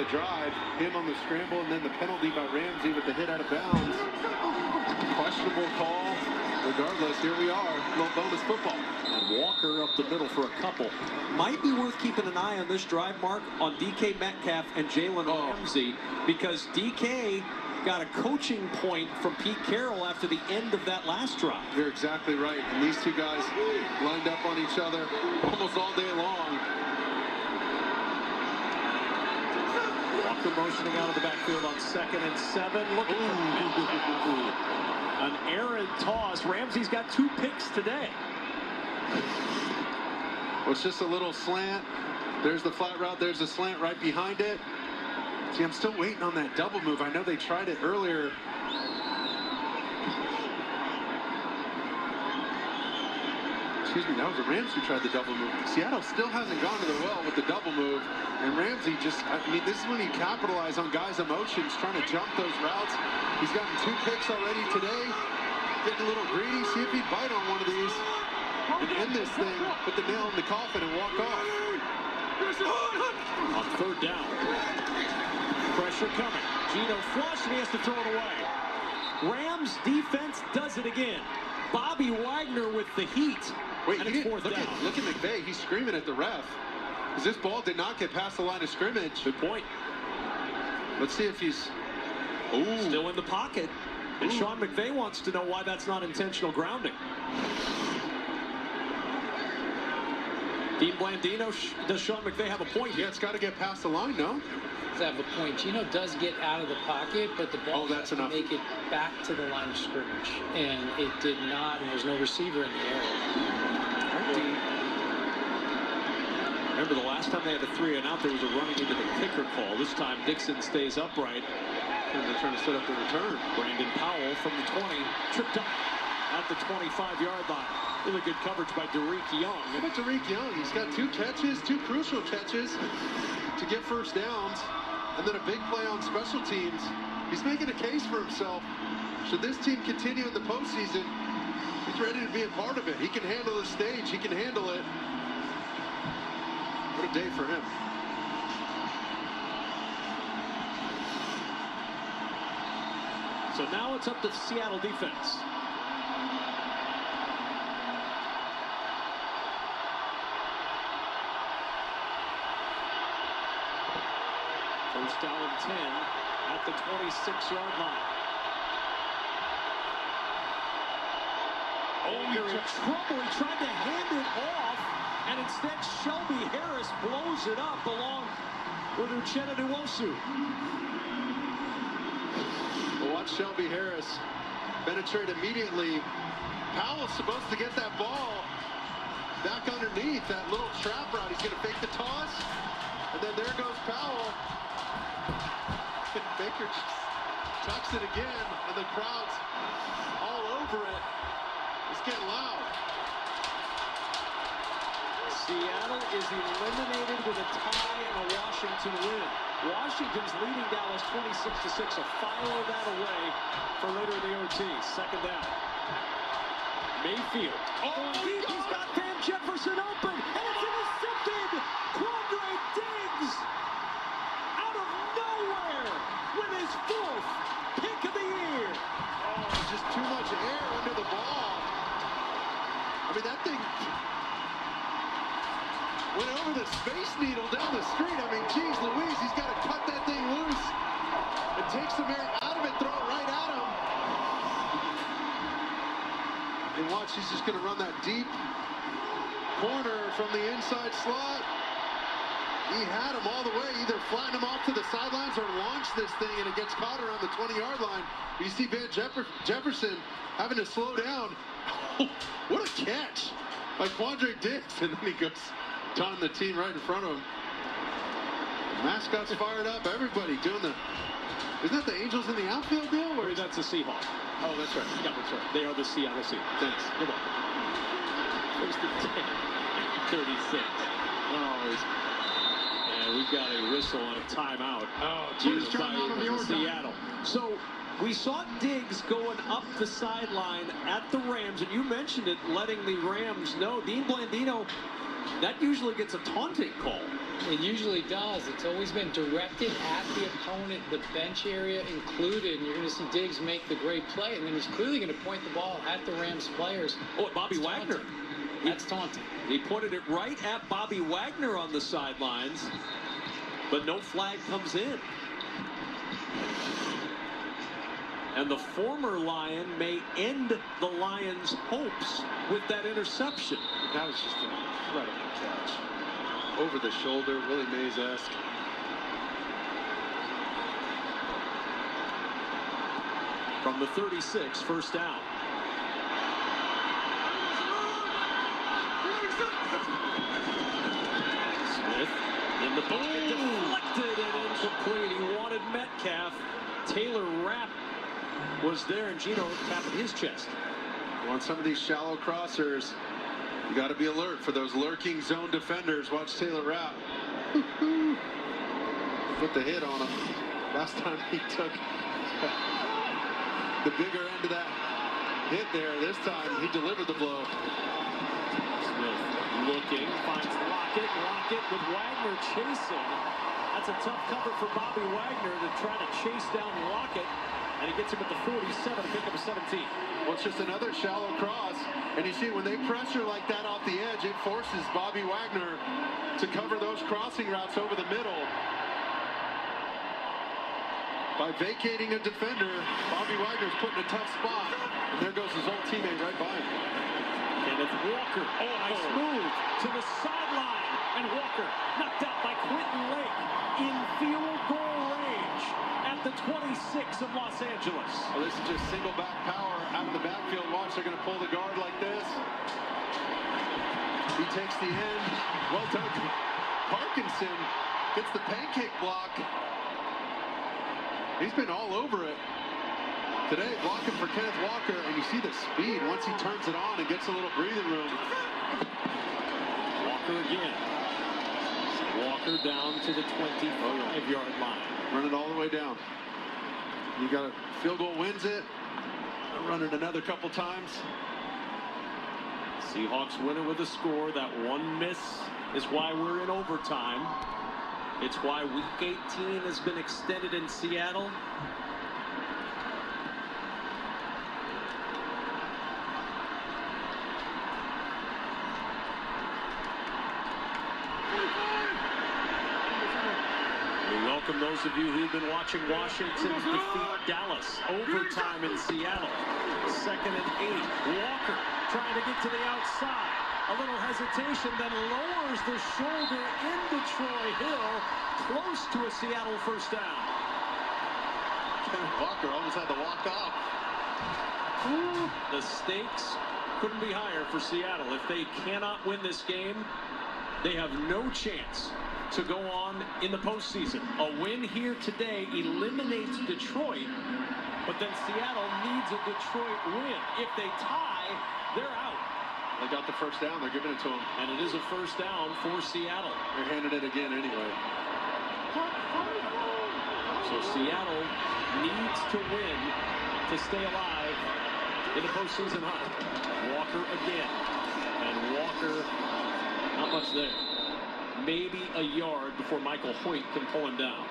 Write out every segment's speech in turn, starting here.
the drive. Him on the scramble, and then the penalty by Ramsey with the hit out of bounds. Questionable call. Regardless, here we are. Little bonus football. And Walker up the middle for a couple. Might be worth keeping an eye on this drive, Mark, on DK Metcalf and Jalen Ramsey, because DK got a coaching point from Pete Carroll after the end of that last drive. You're exactly right. And these two guys lined up on each other almost all day long. Walker motioning out of the backfield on 2nd and 7. Looking for an errant toss. Ramsey's got 2 picks today. Well, it's just a little slant. There's the flat route. There's the slant right behind it. See, I'm still waiting on that double move. I know they tried it earlier. Excuse me, that was the Rams who tried the double move. Seattle still hasn't gone to the well with the double move. And Ramsey just, I mean, this is when you capitalize on guys' emotions, trying to jump those routes. He's gotten 2 picks already today. Getting a little greedy. See if he'd bite on one of these and end this thing, put the nail in the coffin and walk off. On 3rd down. Pressure coming. Geno flush, and he has to throw it away. Rams defense does it again. Bobby Wagner with the heat. Wait, and it's 4th down. Look at McVay. He's screaming at the ref. Because this ball did not get past the line of scrimmage. Good point. Let's see if he's... Ooh. Still in the pocket. And Sean McVay wants to know why that's not intentional grounding. Dean Blandino, does Sean McVay have a point here? Yeah, it's got to get past the line, no? Does have a point. Geno does get out of the pocket, but the ball has to make it back to the line of scrimmage. And it did not, and there's no receiver in the area. Remember the last time they had a 3-and-out, there was a running into the kicker call. This time Dixon stays upright. And they're trying to set up the return. Brandon Powell from the 20, tripped up at the 25-yard line. Really good coverage by Derek Young. How about Derek Young? He's got 2 catches, 2 crucial catches to get first downs, and then a big play on special teams. He's making a case for himself. Should this team continue in the postseason, he's ready to be a part of it. He can handle the stage. He can handle it. What a day for him. So now it's up to the Seattle defense. First down and 10 at the 26-yard line. Oh, you're in trouble. He tried to hand it off, and instead Shelby Harris blows it up along with Uchenna Nwosu. Well, watch Shelby Harris penetrate immediately. Powell's supposed to get that ball back underneath that little trap route. He's going to fake the toss, and then there goes Powell. Baker just tucks it again, and the crowd's all over it. It's getting loud. Seattle is eliminated with a tie and a Washington win. Washington's leading Dallas 26-6. A file that away for later in the OT. 2nd down. Mayfield. Oh, deep. He's got Van Jefferson open, and it's intercepted. Quandre Diggs out of nowhere with his 4th pick of the year. Oh, just too much air under the ball. I mean, that thing went over the Space Needle down the street. I mean, geez Louise, he's got to cut that thing loose and take some air out of it, throw it right at him. And watch, he's just going to run that deep corner from the inside slot. He had him all the way, either flatten him off to the sidelines or launch this thing, and it gets caught around the 20-yard line. You see Van Jefferson having to slow down. What a catch by Quandre Diggs, and then he goes down the team right in front of him. The mascot's fired up, everybody doing the... Isn't that the Angels in the outfield deal? Or that's the Seahawks. Oh, that's right. Yeah, that's right. They are the Seattle Seahawks. Thanks. You're welcome. There's the 10, 36. Oh, and we've got a whistle on a timeout. Oh, used by Seattle. So we saw Diggs going up the sideline at the Rams, and you mentioned it, letting the Rams know. Dean Blandino, that usually gets a taunting call. It usually does. It's always been directed at the opponent, the bench area included. And you're going to see Diggs make the great play. And then he's clearly going to point the ball at the Rams players. Oh, Bobby Wagner. That's taunting. He pointed it right at Bobby Wagner on the sidelines, but no flag comes in. And the former Lion may end the Lions' hopes with that interception. That was just an incredible catch. Over the shoulder, Willie Mays-esque. From the 36, first down. Smith in the pocket, deflected and incomplete. He wanted Metcalf. Taylor Rapp was there, and Gino tapping his chest. On some of these shallow crossers, you got to be alert for those lurking zone defenders. Watch Taylor Rapp. Put the hit on him. Last time he took the bigger end of that hit there. This time he delivered the blow. Smith looking, finds Lockett. Lockett with Wagner chasing. That's a tough cover for Bobby Wagner to try to chase down Lockett. And he gets him at the 47 to pick up a 17. Well, it's just another shallow cross. And you see, when they pressure like that off the edge, it forces Bobby Wagner to cover those crossing routes over the middle. By vacating a defender, Bobby Wagner's put in a tough spot. And there goes his old teammate right by him. Kenneth Walker. Oh, nice move to the sideline. And Walker knocked out by Quentin Lake in field goal range at the 26 of Los Angeles. Well, this is just single back power out of the backfield. Watch, they're going to pull the guard like this. He takes the end. Well done. Parkinson gets the pancake block. He's been all over it today, blocking for Kenneth Walker, and you see the speed once he turns it on and gets a little breathing room. Walker again. Walker down to the 25-yard line. Run it all the way down. You got a field goal wins it. Run it another couple times. Seahawks winner with a score. That one miss is why we're in overtime. It's why Week 18 has been extended in Seattle. We welcome those of you who've been watching Washington defeat Dallas. Overtime in Seattle. 2nd and 8. Walker trying to get to the outside. A little hesitation, then lowers the shoulder into Troy Hill, close to a Seattle first down. Walker almost had to walk off. The stakes couldn't be higher for Seattle. If they cannot win this game, they have no chance to go on in the postseason. A win here today eliminates Detroit, but then Seattle needs a Detroit win. If they tie, they're out. They got the first down. They're giving it to him. And it is a first down for Seattle. They're handing it again anyway. So Seattle needs to win to stay alive in the postseason hunt. Walker again. And Walker, not much there. Maybe a yard before Michael Hoyt can pull him down.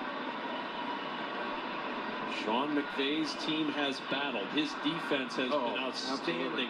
Sean McVay's team has battled. His defense has been outstanding. Absolutely.